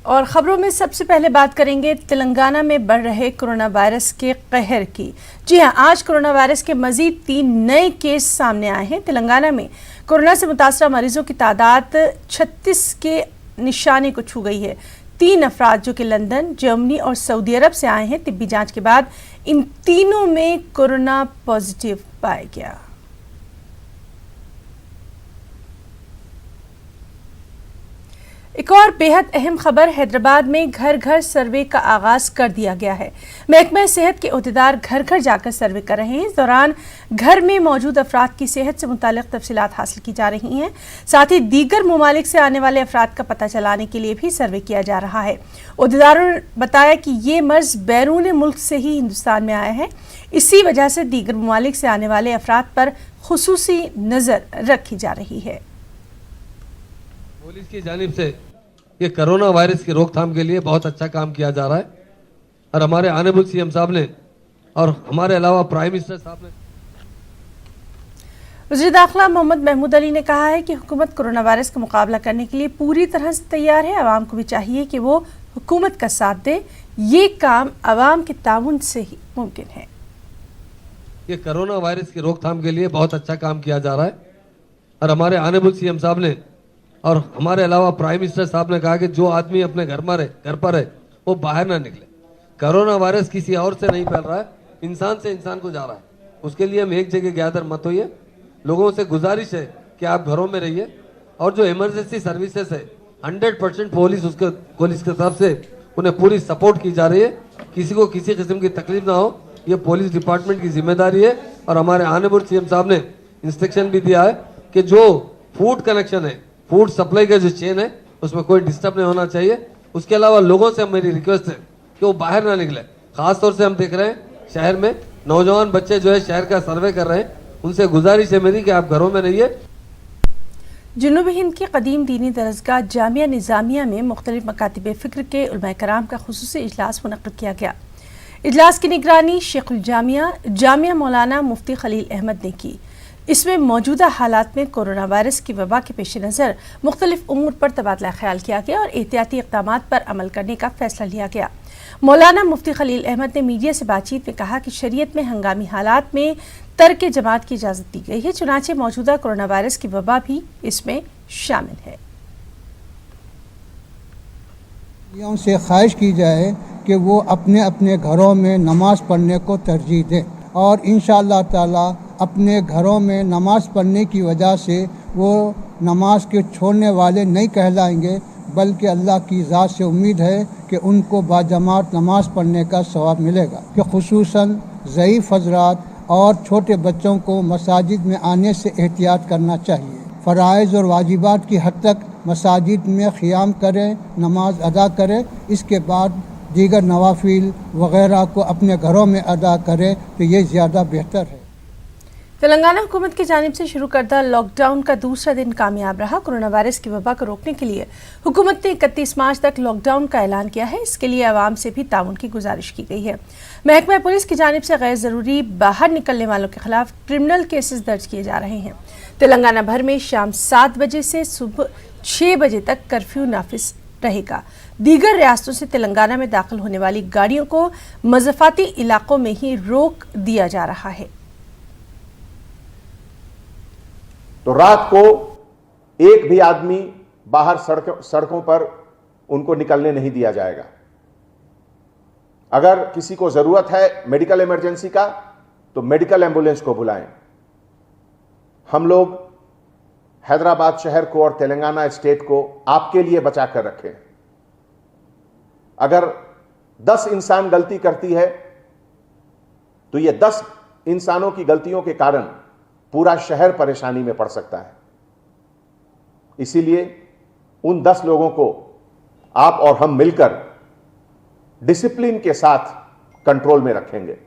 और खबरों में सबसे पहले बात करेंगे तेलंगाना में बढ़ रहे कोरोना वायरस के कहर की। जी हां, आज कोरोना वायरस के मजीद 3 नए केस सामने आए हैं। तेलंगाना में कोरोना से मुतासरा मरीजों की तादाद 36 के निशाने को छू गई है। 3 अफराद जो कि लंदन, जर्मनी और सऊदी अरब से आए हैं, तिब्बी जांच के बाद इन तीनों में कोरोना पॉजिटिव पाया गया। एक और बेहद अहम खबर, हैदराबाद में घर घर सर्वे का आगाज कर दिया गया है। महकमा सेहत के अहदेदार घर घर जाकर सर्वे कर रहे हैं। इस दौरान घर में मौजूद अफराद की सेहत से मुतालिक तफसीलात हासिल की जा रही हैं। साथ ही दीगर ममालिक से आने वाले अफराद का पता चलाने के लिए भी सर्वे किया जा रहा है। अहदेदारों ने बताया कि ये मर्ज बैरून मुल्क से ही हिंदुस्तान में आया है। इसी वजह से दीगर ममालिक से आने वाले अफराद पर खुसूसी नजर रखी जा रही है। पुलिस की जानिब से ये कोरोना वायरस की रोकथाम के लिए बहुत अच्छा काम किया जा रहा है और हमारे ऑनरेबल सीएम साहब ने और हमारे अलावा प्राइम मिनिस्टर साहब ने। वज़ीर दाखिला मोहम्मद महमूद अली ने कहा है कि हुकूमत कोरोना वायरस का मुकाबला करने के लिए पूरी तरह से तैयार है। आवाम को भी चाहिए कि वो हुकूमत का साथ दे। ये काम आवाम के ताउन से ही मुमकिन है। ये कोरोना वायरस की रोकथाम के लिए बहुत अच्छा काम किया जा रहा है और हमारे ऑनरेबल सीएम साहब ने और हमारे अलावा प्राइम मिनिस्टर साहब ने कहा कि जो आदमी अपने घर पर है वो बाहर ना निकले। कोरोना वायरस किसी और से नहीं फैल रहा है, इंसान से इंसान को जा रहा है। उसके लिए हम एक जगह गैदर मत होइए। लोगों से गुजारिश है कि आप घरों में रहिए और जो इमरजेंसी सर्विसेज है 100% पुलिस की तरफ से उन्हें पूरी सपोर्ट की जा रही है। किसी को किसी किस्म की तकलीफ ना हो, ये पुलिस डिपार्टमेंट की जिम्मेदारी है। और हमारे ऑनरेबल सीएम साहब ने इंस्ट्रक्शन भी दिया है कि जो फूड कनेक्शन है, फूड सप्लाई का जो चेन है, उसमें कोई डिस्टर्ब नहीं होना चाहिए। उसके अलावा लोगों से मेरी रिक्वेस्ट है कि वो बाहर ना निकले। खास तौर से हम देख रहे हैं शहर में नौजवान बच्चे जो है शहर का सर्वे कर रहे हैं, उनसे गुजारिश है मेरी कि आप घरों में रहिए। जनूबी हिंद की कदीम दीनी दरसगाह जामिया निज़ामिया में मुख्तलिफ मकातिब फ़िक्र के उलमा कराम का खुसूसी इजलास मुनक़्क़िद किया गया। इजलास की निगरानी शेखुल जामिया मौलाना मुफ्ती खलील अहमद ने की। इसमें मौजूदा हालात में कोरोना वायरस की वबा के पेश नज़र मुख्तलिफ उमूर पर तबादला ख्याल किया गया और एहतियाती इक़दामात पर अमल करने का फैसला लिया गया। मौलाना मुफ्ती खलील अहमद ने मीडिया से बातचीत में कहा कि शरीयत में हंगामी हालात में तर्क जमात की इजाज़त दी गई है, चुनांचे मौजूदा कोरोना वायरस की वबा भी इसमें शामिल है। उनसे ख्वाहिश की जाए कि वो अपने अपने घरों में नमाज पढ़ने को तरजीह दें और इंशाअल्लाह ताला अपने घरों में नमाज पढ़ने की वजह से वो नमाज के छोड़ने वाले नहीं कहलाएंगे, बल्कि अल्लाह की ज़ात से उम्मीद है कि उनको बाजमात नमाज पढ़ने का सवाब मिलेगा। कि खुसूसन ज़ईफ़ हज़रात और छोटे बच्चों को मसाजिद में आने से एहतियात करना चाहिए। फ़राइज़ और वाजिबात की हद तक मसाजिद में क़ियाम करें, नमाज अदा करें, इसके बाद दीगर नवाफिल वग़ैरह को अपने घरों में अदा करें तो ये ज़्यादा बेहतर है। तेलंगाना हुकूमत की जानिब से शुरू करदा लॉकडाउन का दूसरा दिन कामयाब रहा। कोरोना वायरस की वबा को रोकने के लिए हुकूमत ने 31 मार्च तक लॉकडाउन का ऐलान किया है। इसके लिए आवाम से भी ताउन की गुजारिश की गई है। महकमा पुलिस की जानिब से गैर ज़रूरी बाहर निकलने वालों के खिलाफ क्रिमिनल केसेस दर्ज किए जा रहे हैं। तेलंगाना भर में शाम 7 बजे से सुबह 6 बजे तक कर्फ्यू नाफिज रहेगा। दीगर रियासतों से तेलंगाना में दाखिल होने वाली गाड़ियों को मज़ाफ़ाती इलाकों में ही रोक दिया जा रहा है। तो रात को एक भी आदमी बाहर सड़कों पर उनको निकलने नहीं दिया जाएगा। अगर किसी को जरूरत है मेडिकल इमरजेंसी का तो मेडिकल एम्बुलेंस को बुलाएं। हम लोग हैदराबाद शहर को और तेलंगाना स्टेट को आपके लिए बचा कर रखें। अगर 10 इंसान गलती करती है तो ये 10 इंसानों की गलतियों के कारण पूरा शहर परेशानी में पड़ सकता है। इसीलिए उन 10 लोगों को आप और हम मिलकर डिसिप्लिन के साथ कंट्रोल में रखेंगे।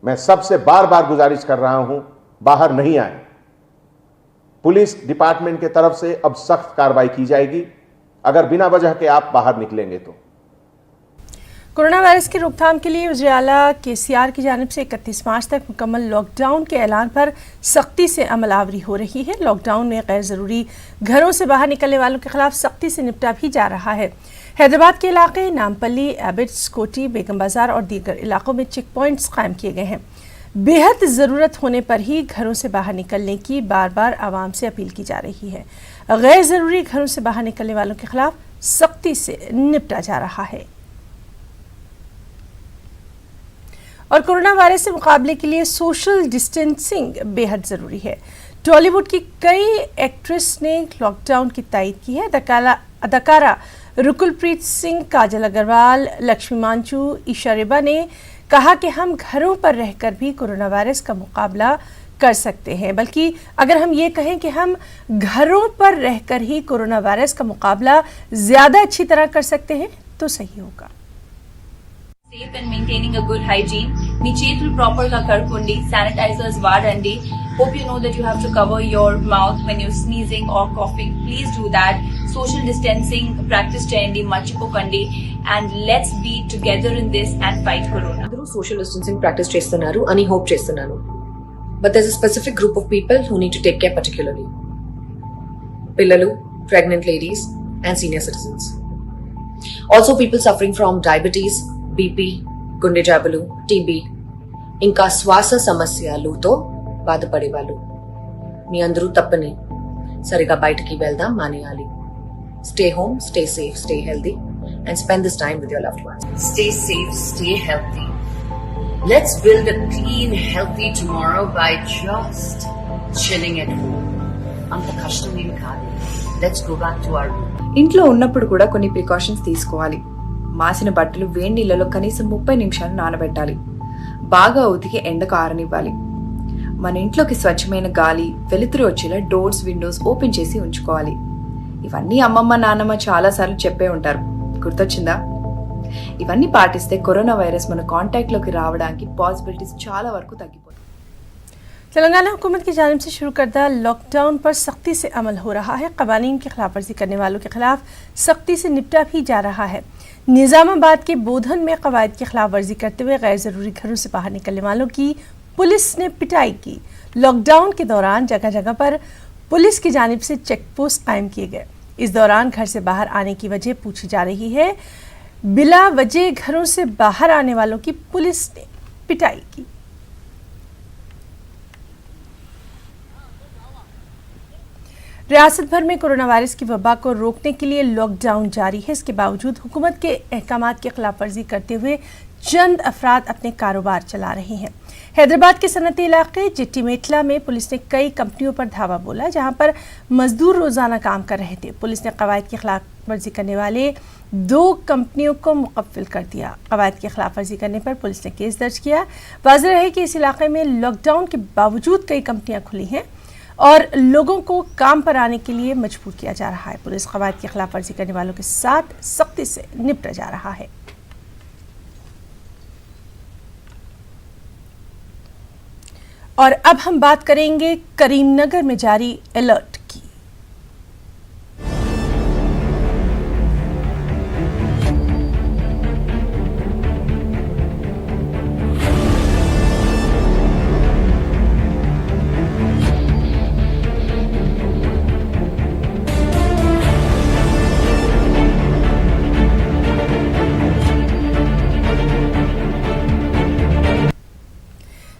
मैं सबसे बार बार गुजारिश कर रहा हूं, बाहर नहीं आए। पुलिस डिपार्टमेंट के तरफ से अब सख्त कार्रवाई की जाएगी अगर बिना वजह के आप बाहर निकलेंगे तो। कोरोना वायरस की रोकथाम के लिए वज़ीर आला KCR की जानिब से 31 मार्च तक मुकम्मल लॉकडाउन के ऐलान पर सख्ती से अमलावरी हो रही है। लॉकडाउन में गैर ज़रूरी घरों से बाहर निकलने वालों के खिलाफ सख्ती से निपटा भी जा रहा है। हैदराबाद के इलाके नामपल्ली, एबिट्स, कोटी, बेगम बाजार और दीगर इलाकों में चेक पॉइंट्स कायम किए गए हैं। बेहद ज़रूरत होने पर ही घरों से बाहर निकलने की बार बार आवाम से अपील की जा रही है। गैर ज़रूरी घरों से बाहर निकलने वालों के खिलाफ सख्ती से निपटा जा रहा है। और कोरोना वायरस से मुकाबले के लिए सोशल डिस्टेंसिंग बेहद ज़रूरी है। टॉलीवुड की कई एक्ट्रेस ने लॉकडाउन की तायद की है। अदाकारा रुकुलप्रीत सिंह, काजल अग्रवाल, लक्ष्मी मांचू, ईशा रेबा ने कहा कि हम घरों पर रहकर भी कोरोना वायरस का मुकाबला कर सकते हैं। बल्कि अगर हम ये कहें कि हम घरों पर रहकर ही कोरोना वायरस का मुकाबला ज़्यादा अच्छी तरह कर सकते हैं तो सही होगा। Safe and maintaining a good hygiene. మీ చేతులు ప్రాపర్ గా కడుక్కోండి. శానిటైజర్స్ వాడండి. Hope you know that you have to cover your mouth when you're sneezing or coughing. Please do that. Social distancing practice చేయండి, మర్చిపోకండి. And let's be together in this and fight corona. అందరూ social distancing practice చేస్తున్నారు అని hope చేస్తున్నాను. But there's a specific group of people who need to take care particularly. పిల్లలు, pregnant ladies and senior citizens. Also people suffering from diabetes, BP, గుండె జబ్బులు, TB, ఇంకా శ్వాస సమస్యలతో బాధపడే వాళ్ళు. మీ అందరూ తప్పని సరిగా బయటికి వెళ్దాం మానేయాలి. Stay home, stay safe, stay healthy and spend this time with your loved ones. Stay safe, stay healthy. Let's build a clean, healthy tomorrow by just chilling at home. అంత కష్టం ఏమి కాదు. Let's go back to our room. ఇంట్లో ఉన్నప్పుడు కూడా కొన్ని precautions తీసుకోవాలి. మాసిన బట్టలు వేడి నీళ్ళలో కనీసం 30 నిమిషాలు నానబెట్టాలి. బాగా ఉతికి ఎండకు ఆరనివ్వాలి. మన ఇంట్లోకి స్వచ్ఛమైన గాలి, వెలుతురు వచ్చేలా డోర్స్, విండోస్ ఓపెన్ చేసి ఉంచుకోవాలి. ఇవన్నీ అమ్మమ్మ, నాన్నమ్మ చాలాసార్లు చెప్పే ఉంటారు. గుర్తొచ్చిందా? ఇవన్నీ పాటిస్తే కరోనా వైరస్ మన కాంటాక్ట్ లోకి రావడానికి పాసిబిలిటీస్ చాలా వరకు తగ్గిపోతాయి. तेलंगाना हुकूमत की जानिब से शुरू करदा लॉकडाउन पर सख्ती से अमल हो रहा है। क़वानीन की खिलाफ वर्जी करने वालों के खिलाफ सख्ती से निपटा भी जा रहा है। निज़ामाबाद के बोधन में कवायद की खिलाफ वर्जी करते हुए गैर ज़रूरी घरों से बाहर निकलने वालों की पुलिस ने पिटाई की। लॉकडाउन के दौरान जगह जगह पर पुलिस की जानिब से चेक पोस्ट कायम किए गए। इस दौरान घर से बाहर आने की वजह पूछी जा रही है। बिला वजह घरों से बाहर आने वालों की पुलिस ने पिटाई की। रियासत भर में कोरोना वायरस की वबा को रोकने के लिए लॉकडाउन जारी है। इसके बावजूद हुकूमत के अहकामात की खिलाफ वर्जी करते हुए चंद अफराद अपने कारोबार चला रहे हैं। हैदराबाद के सनती इलाके जिट्टी मेटला में पुलिस ने कई कंपनियों पर धावा बोला, जहां पर मजदूर रोजाना काम कर रहे थे। पुलिस ने कवायद की खिलाफ वर्जी करने वाले 2 कंपनियों को मुकफ्फिल कर दिया। कवायद की खिलाफ वर्जी करने पर पुलिस ने केस दर्ज किया। वाज़ेह है कि इस इलाके में लॉकडाउन के बावजूद कई कंपनियां खुली हैं और लोगों को काम पर आने के लिए मजबूर किया जा रहा है। पुलिस कवायद की खिलाफ वर्जी करने वालों के साथ सख्ती से निपटा जा रहा है। और अब हम बात करेंगे करीमनगर में जारी अलर्ट की।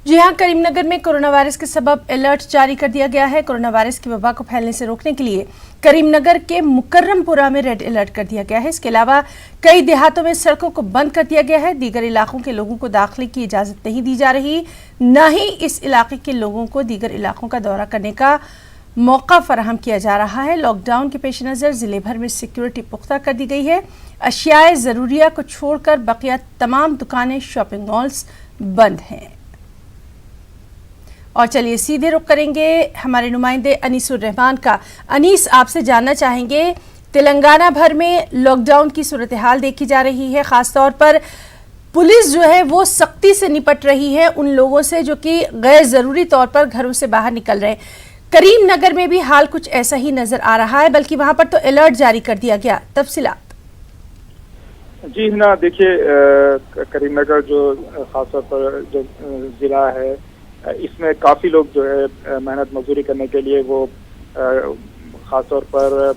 जी हाँ, करीमनगर में कोरोना वायरस के सबब अलर्ट जारी कर दिया गया है। कोरोना वायरस की वबा को फैलने से रोकने के लिए करीमनगर के मुकर्रमपुरा में रेड अलर्ट कर दिया गया है। इसके अलावा कई देहातों में सड़कों को बंद कर दिया गया है। दीगर इलाकों के लोगों को दाखिले की इजाज़त नहीं दी जा रही, न ही इस इलाके के लोगों को दीगर इलाकों का दौरा करने का मौका फराहम किया जा रहा है। लॉकडाउन के पेश नज़र ज़िले भर में सिक्योरिटी पुख्ता कर दी गई है। अशियाए ज़रूरिया को छोड़कर बकिया तमाम दुकानें, शॉपिंग मॉल्स बंद हैं। और चलिए सीधे रुख करेंगे हमारे नुमाइंदे अनीसुर रहमान का। अनीस, आपसे जानना चाहेंगे, तेलंगाना भर में लॉकडाउन की सूरत हाल देखी जा रही है। ख़ास तौर पर पुलिस जो है वो सख्ती से निपट रही है उन लोगों से जो कि गैर ज़रूरी तौर पर घरों से बाहर निकल रहे हैं। करीमनगर में भी हाल कुछ ऐसा ही नज़र आ रहा है, बल्कि वहाँ पर तो अलर्ट जारी कर दिया गया। तफसीलात। जी हिना, देखिए करीमनगर जो खासतौर पर जो जिला है, इसमें काफ़ी लोग जो है मेहनत मजदूरी करने के लिए वो खासतौर पर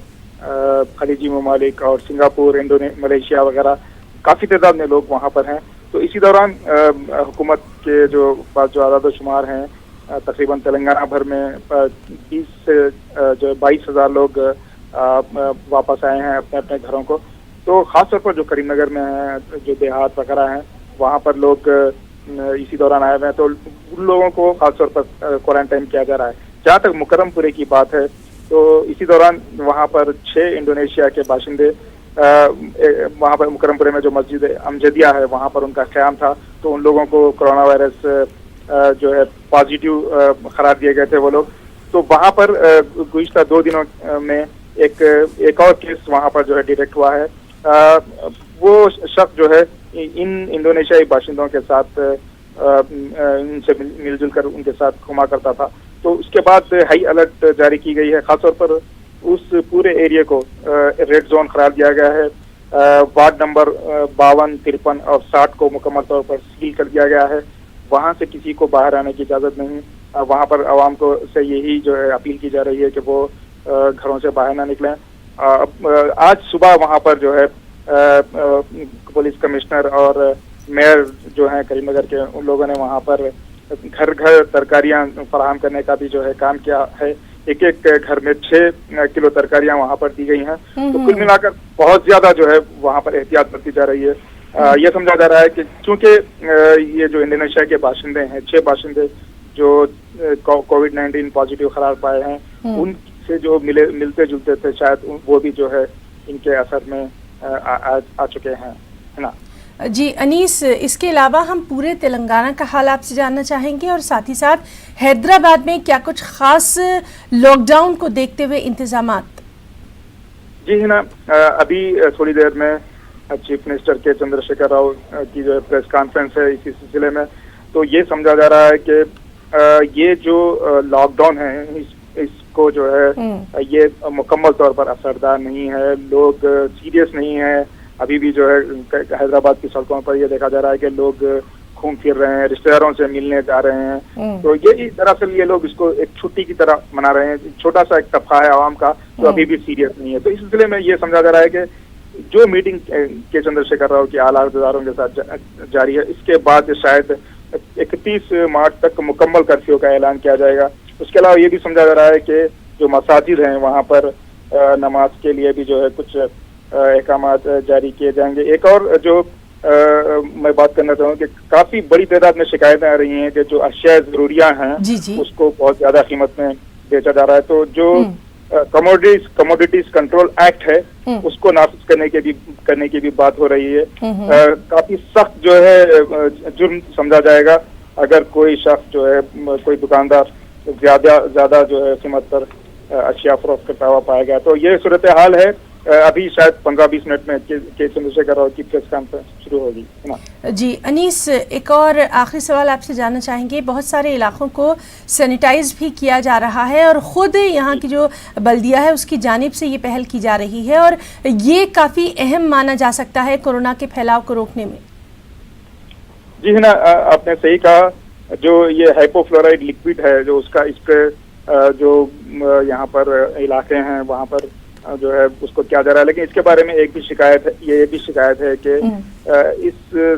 खलीजी ममालिक और सिंगापुर, मलेशिया वगैरह काफ़ी तादाद में लोग वहाँ पर हैं। तो इसी दौरान हुकूमत के जो आदाद शुमार हैं, तकरीबन तेलंगाना भर में 30 से जो 22,000 लोग वापस आए हैं अपने अपने घरों को। तो खासतौर पर जो करीमनगर में है, जो देहात वगैरह हैं, वहाँ पर लोग इसी दौरान आए हुए हैं, तो उन लोगों को खासतौर पर क्वारंटाइन किया जा रहा है। जहाँ तक मुकर्रमपुरे की बात है, तो इसी दौरान वहाँ पर 6 इंडोनेशिया के बाशिंदे वहाँ पर मुकर्रमपुरे में जो मस्जिद अमजदिया है वहाँ पर उनका क़याम था, तो उन लोगों को कोरोना वायरस जो है पॉजिटिव करार दिए गए थे वो लोग। तो वहाँ पर गुज़िश्ता 2 दिनों में एक और केस वहाँ पर जो है डिटेक्ट हुआ है। वो शख्स जो है इन इंडोनेशियाई बाशिंदों के साथ इनसे मिलजुल कर उनके साथ घुमा करता था। तो उसके बाद हाई अलर्ट जारी की गई है। खासतौर पर उस पूरे एरिया को रेड जोन करार दिया गया है। वार्ड नंबर 52, 53 और 60 को मुकम्मल तौर पर सील कर दिया गया है। वहाँ से किसी को बाहर आने की इजाज़त नहीं। वहाँ पर आवाम को से यही जो है अपील की जा रही है कि वो घरों से बाहर ना निकलें। आज सुबह वहाँ पर जो है पुलिस कमिश्नर और मेयर जो हैं करीमनगर के, उन लोगों ने वहाँ पर घर घर तरकारियाँ फराहम करने का भी जो है काम किया है। एक एक घर में 6 किलो तरकारियाँ वहाँ पर दी गई हैं। तो कुल मिलाकर बहुत ज्यादा जो है वहाँ पर एहतियात बरती जा रही है। यह समझा जा रहा है कि चूंकि ये जो इंडोनेशिया के बाशिंदे हैं, 6 बाशिंदे जो कोविड-19 पॉजिटिव करार पाए हैं, उनसे जो मिलते जुलते थे, शायद वो भी जो है इनके असर में आ चुके हैं, है ना। जी अनीस, इसके अलावा हम पूरे तेलंगाना का हाल आपसे जानना चाहेंगे और साथ ही साथ हैदराबाद में क्या कुछ खास लॉकडाउन को देखते हुए इंतजामात? जी है ना, अभी थोड़ी देर में चीफ मिनिस्टर के चंद्रशेखर राव की जो प्रेस कॉन्फ्रेंस है इसी सिलसिले में, तो ये समझा जा रहा है कि ये जो लॉकडाउन है इसको जो है ये मुकम्मल तौर पर असरदार नहीं है। लोग सीरियस नहीं है। अभी भी जो है हैदराबाद की सड़कों पर ये देखा जा रहा है कि लोग घूम फिर रहे हैं, रिश्तेदारों से मिलने जा रहे हैं। तो ये दरअसल ये लोग इसको एक छुट्टी की तरह मना रहे हैं। छोटा सा एक तबका है आवाम का, तो अभी भी सीरियस नहीं है। तो इस सिलसिले में ये समझा जा रहा है कि जो मीटिंग के चंद्रशेखर राव की आला अहदेदारों के साथ जारी है, इसके बाद शायद 31 मार्च तक मुकम्मल कर्फ्यू का ऐलान किया जाएगा। उसके अलावा ये भी समझा जा रहा है कि जो मसाजिद हैं वहाँ पर नमाज के लिए भी जो है कुछ अहकामात जारी किए जाएंगे। एक और जो मैं बात करना चाहूँ कि काफी बड़ी तादाद में शिकायतें आ रही हैं कि जो अशिया जरूरियाँ हैं उसको बहुत ज्यादा कीमत में बेचा जा रहा है। तो जो कमोडिटीज कंट्रोल एक्ट है उसको नाफिज करने की भी बात हो रही है। काफी सख्त जो है जुर्म समझा जाएगा अगर कोई शख्स जो है, कोई दुकानदार ज्यादा जो है कीमत पर अशिया फरोख्त करता हुआ पाया गया। तो ये सूरत हाल है। अभी शायद 15-20 मिनट में के चंद्रशेखर राव की प्रेस कॉन्फ्रेंस शुरू होगी। जी अनीस, एक और आखिरी सवाल आपसे जानना चाहेंगे। बहुत सारे इलाकों को सैनिटाइज भी किया जा रहा है और ख़ुद यहाँ की जो बल्दिया है उसकी जानिब से ये पहल की जा रही है और ये काफ़ी अहम माना जा सकता है कोरोना के फैलाव को रोकने में। जी है ना, आपने सही कहा। जो ये हाइपोफ्लोराइड लिक्विड है, जो उसका स्प्रे जो यहाँ पर इलाके हैं वहाँ पर जो है उसको किया जा रहा है। लेकिन इसके बारे में एक भी शिकायत है, ये भी शिकायत है कि इस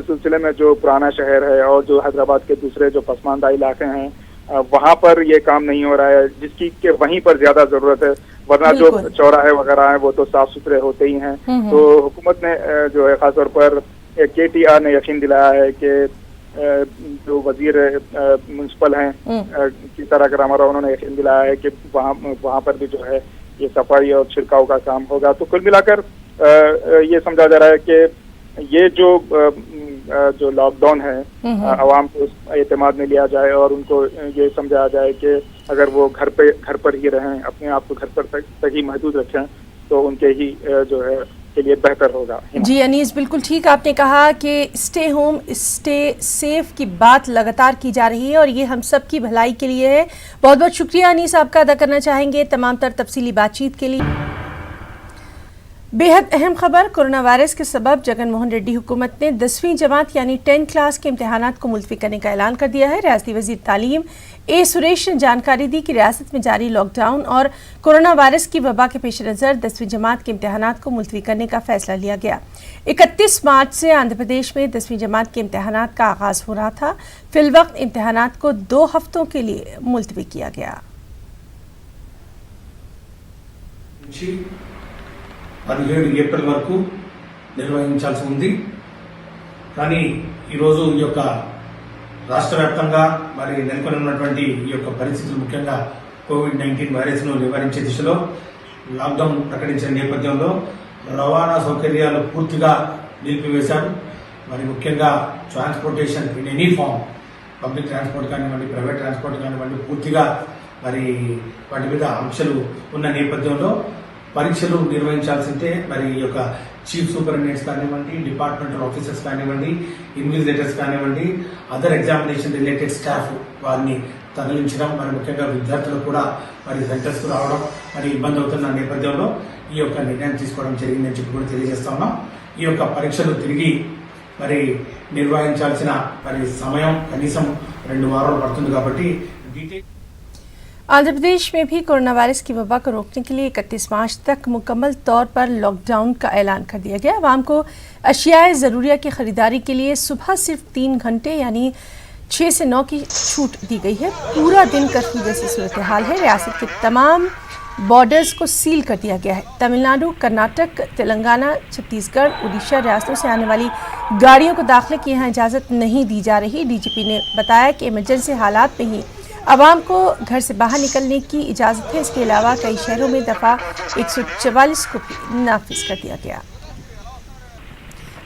सिलसिले में जो पुराना शहर है और जो हैदराबाद के दूसरे जो पसमानदा इलाके हैं वहाँ पर ये काम नहीं हो रहा है, जिसकी के वहीं पर ज्यादा जरूरत है। वरना जो चौराहे वगैरह हैं वो तो साफ सुथरे होते ही हैं। तो हुकूमत ने जो है खासतौर पर KTR ने यकीन दिलाया है कि जो वजीर म्युनिसिपल हैं सीताराम रामाराव, उन्होंने यकीन दिलाया है कि वहाँ पर भी जो है ये सफाई और छिड़काव का काम होगा। तो कुल मिलाकर ये समझा जा रहा है कि ये जो लॉकडाउन है आवाम को एतमाद में लिया जाए और उनको ये समझाया जाए कि अगर वो घर पर ही रहें, अपने आप को घर पर तक ही महदूद रखें, तो उनके ही जो है के लिए बेहतर होगा। जी अनीस, बिल्कुल ठीक आपने कहा कि स्टे होम स्टे सेफ की बात लगातार की जा रही है और ये हम सब की भलाई के लिए है। बहुत बहुत शुक्रिया अनीस आपका अदा करना चाहेंगे तमाम तर तफसीली बातचीत के लिए। बेहद अहम खबर, कोरोना वायरस के सबब जगन मोहन रेड्डी हुकूमत ने 10वीं जमात यानी 10 क्लास के इम्तिहानात को मुलतवी करने का ऐलान कर दिया है। रियासती वजीर तालीम ए सुरेश ने जानकारी दी कि रियासत में जारी लॉकडाउन और कोरोना वायरस की वबा के पेश नज़र 10वीं जमात के इम्तिहानात को मुलतवी करने का फैसला लिया गया। 31 मार्च से आंध्र प्रदेश में 10वीं जमात के इम्तिहानात का आगाज हो रहा था। फिलवक्त इम्तिहानात को 2 हफ्तों के लिए मुलतवी किया गया। 17 ఏప్రిల్ వరకు నిర్వహించాల్సి ఉంది. కానీ ఈరోజు ఈ యొక్క రాష్ట్ర వ్యాప్తంగా మరి నెలకొని ఉన్నటువంటి ఈ యొక్క పరిస్థితులు, ముఖ్యంగా కోవిడ్-19 వైరస్ ను నివారించే దిశలో లాక్డౌన్ ప్రకటించిన నేపథ్యంలో రవాణా సౌకర్యాలు పూర్తిగా నిలిపివేశారు. మరి ముఖ్యంగా transportation in any form, public transport కానివ్వండి, ప్రైవేట్ ట్రాన్స్పోర్ట్ కానివ్వండి, పూర్తిగా మరి వాటి మీద ఆంక్షలు ఉన్న నేపథ్యంలో పరీక్షలు నిర్వహించాల్సిందే. మరి ఈ యొక్క చీఫ్ సూపరింటెండెంట్స్ కానివ్వండి, డిపార్ట్మెంటల్ ఆఫీసర్స్ కానివ్వండి, ఇన్విజిలేటర్స్ కానివ్వండి, అదర్ ఎగ్జామినేషన్ రిలేటెడ్ స్టాఫ్ వారిని తరలించడం, మరి ముఖ్యంగా విద్యార్థులు కూడా మరి సెంటర్స్ కు రావడం మరి ఇబ్బంది అవుతున్న నేపథ్యంలో ఈ యొక్క నిర్ణయం తీసుకోవడం జరిగిందని చెప్పి కూడా తెలియజేస్తా ఉన్నాం. ఈ యొక్క పరీక్షలు తిరిగి మరి నిర్వహించాల్సిన మరి సమయం కనీసం 2 వారాలు పడుతుంది. కాబట్టి आंध्र प्रदेश में भी कोरोना वायरस की वबा को रोकने के लिए 31 मार्च तक मुकम्मल तौर पर लॉकडाउन का ऐलान कर दिया गया। आवाम को अशियाए ज़रूरिया की खरीदारी के लिए सुबह सिर्फ 3 घंटे यानी 6 से 9 की छूट दी गई है। पूरा दिन कर्फ्यू जैसी सूरत हाल है। रियासत के तमाम बॉर्डर्स को सील कर दिया गया है। तमिलनाडु, कर्नाटक, तेलंगाना, छत्तीसगढ़, उड़ीसा रियासतों से आने वाली गाड़ियों को दाखिले की यहाँ इजाज़त नहीं दी जा रही। डीजीपी ने बताया कि इमरजेंसी हालात में ही आवाम को घर से बाहर निकलने की इजाज़त है। इसके अलावा कई शहरों में दफ़ा 144 को भी नाफिज कर दिया गया।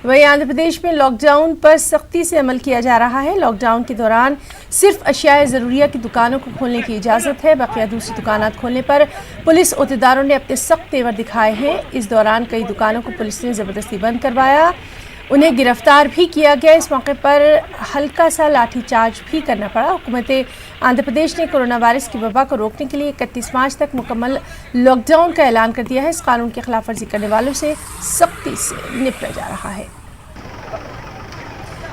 वहीं आंध्र प्रदेश में लॉकडाउन पर सख्ती से अमल किया जा रहा है। लॉकडाउन के दौरान सिर्फ अशियाए ज़रूरिया की दुकानों को खोलने की इजाज़त है। बकिया दूसरी दुकानात खोलने पर पुलिस ओहदेदारों ने अपने सख्त तेवर दिखाए हैं। इस दौरान कई दुकानों को पुलिस ने ज़बरदस्ती बंद करवाया, उन्हें गिरफ्तार भी किया गया। इस मौके पर हल्का सा लाठीचार्ज भी करना पड़ा। हुकूमत आंध्र प्रदेश ने कोरोना वायरस की वबा को रोकने के लिए 31 मार्च तक मुकम्मल लॉकडाउन का ऐलान कर दिया है। इस कानून की खिलाफ वर्जी करने वालों से सख्ती से निपटा जा रहा है।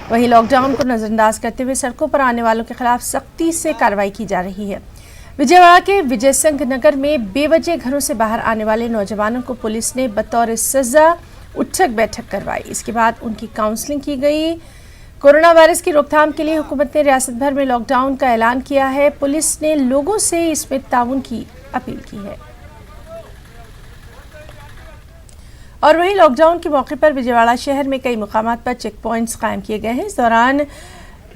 वहीं लॉकडाउन को नज़रअंदाज करते हुए सड़कों पर आने वालों के खिलाफ सख्ती से कार्रवाई की जा रही है। विजयवाड़ा के विजय संघ नगर में बेवजह घरों से बाहर आने वाले नौजवानों को पुलिस ने बतौर सजा उठक बैठक करवाई। इसके बाद उनकी काउंसलिंग की गई। कोरोना वायरस की रोकथाम के लिए हुकूमत ने रियासत भर में लॉकडाउन का ऐलान किया है। पुलिस ने लोगों से इसमें ताउन की अपील की है। और वहीं लॉकडाउन के मौके पर विजयवाड़ा शहर में कई मुकामात पर चेक पॉइंट्स कायम किए गए हैं। इस दौरान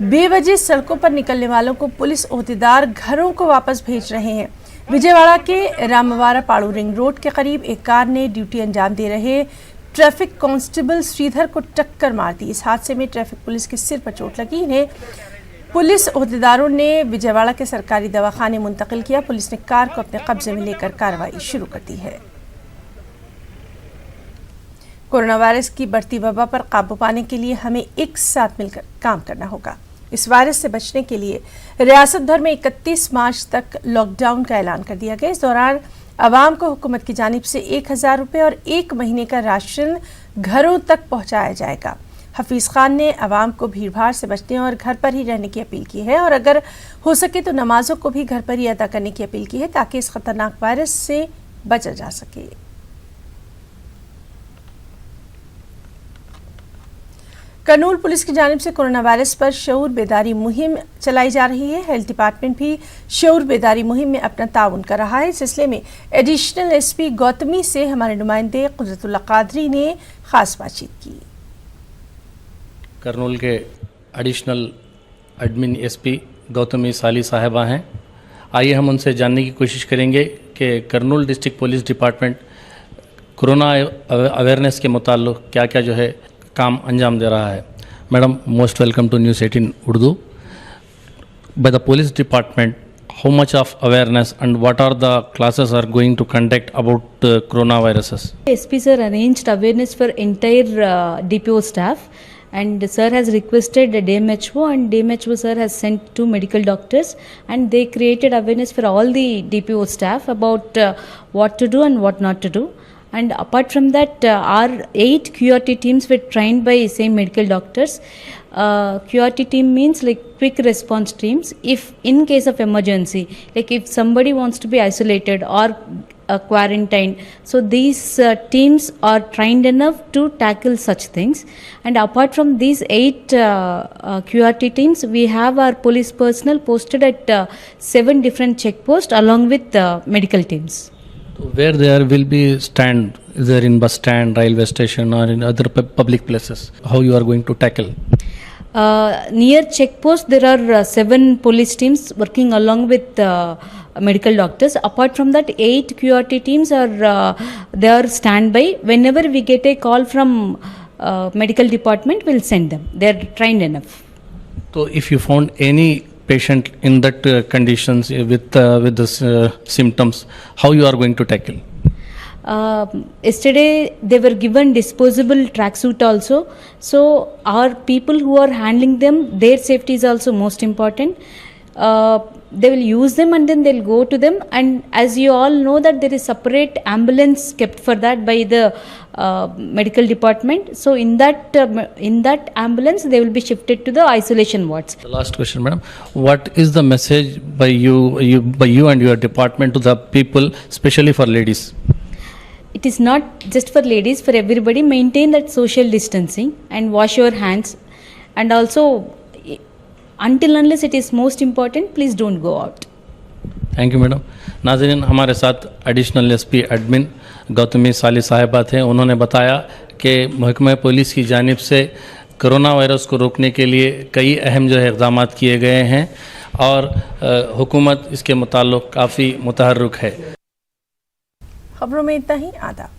बेवजह सड़कों पर निकलने वालों को पुलिस ओहदेदार घरों को वापस भेज रहे हैं। विजयवाड़ा के रामवाड़ा पाड़ू रिंग रोड के करीब एक कार ने ड्यूटी अंजाम दे रहे ट्रैफिक कांस्टेबल श्रीधर को टक्कर मार दी। इस हादसे में ट्रैफिक पुलिस के सिर पर चोट लगी। इन्हें पुलिस ओहदेदारों ने विजयवाड़ा के सरकारी दवाखाने मुंतकिल किया। पुलिस ने कार को अपने कब्जे में लेकर कार्रवाई शुरू कर दी है। कोरोना वायरस की बढ़ती वबा पर काबू पाने के लिए हमें एक साथ मिलकर काम करना होगा। इस वायरस से बचने के लिए रियासत भर में 31 मार्च तक लॉकडाउन का ऐलान कर दिया गया। इस दौरान आवाम को हुकूमत की जानिब से 1000 रुपये और 1 महीने का राशन घरों तक पहुंचाया जाएगा। हफीज़ खान ने आवाम को भीड़ भाड़ से बचने और घर पर ही रहने की अपील की है और अगर हो सके तो नमाजों को भी घर पर ही अदा करने की अपील की है ताकि इस खतरनाक वायरस से बचा जा सके। कर्नूल पुलिस की जानिब से कोरोना वायरस पर शऊर बेदारी मुहिम चलाई जा रही है। हेल्थ डिपार्टमेंट भी शऊर बेदारी मुहिम में अपना ताउन कर रहा है। इस सिलसिले में एडिशनल एसपी गौतमी से हमारे नुमाइंदे कुदरतुल्लाह कादरी ने खास बातचीत की। कर्नूल के एडिशनल एडमिन एसपी गौतमी साली साहिबा हैं। आइए हम उनसे जानने की कोशिश करेंगे कि Kurnool district police department corona awareness के मुताल्लिक क्या क्या जो है काम अंजाम दे रहा है। Madam, most welcome to news 18 Urdu. By the police department, how much of awareness and what are the classes are going to conduct about coronaviruses? SP sir arranged awareness for entire DPO staff, and sir has requested the DMHO, and DMHO sir has sent 2 medical doctors, and they created awareness for all the DPO staff about what to do and what not to do. And apart from that, our 8 QRT teams were trained by same medical doctors. QRT team means like quick response teams. If in case of emergency, like if somebody wants to be isolated or quarantined, so these teams are trained enough to tackle such things. And apart from these 8 QRT teams, we have our police personnel posted at 7 different checkposts along with medical teams. Where there will be stand, either in bus stand, railway station, or in other public places, how you are going to tackle? Near checkpost, there are 7 police teams working along with medical doctors. Apart from that, 8 QRT teams are they are standby. Whenever we get a call from medical department, we'll send them. They are trained enough. So, if you found any patient in that conditions with this symptoms, how you are going to tackle? Yesterday they were given disposable tracksuit also. So our people who are handling them, their safety is also most important. They will use them and then they'll go to them. And as you all know that there is separate ambulance kept for that by the medical department. So in that ambulance they will be shifted to the isolation wards. The last question, madam. What is the message by you and your department to the people, especially for ladies? It is not just for ladies, for everybody. Maintain that social distancing and wash your hands. And also, until unless it is most important, please don't go out. Thank you madam. नाज़रीन, हमारे साथ additional SP admin Gautami साली साहिबा थे। उन्होंने बताया कि महकमा पुलिस की जानिब से कोरोना वायरस को रोकने के लिए कई अहम जो है इक़दाम किए गए हैं और हुकूमत इसके मुताल्लिक़ काफ़ी मुतहर्रिक है। खबरों में इतना ही। आदाब।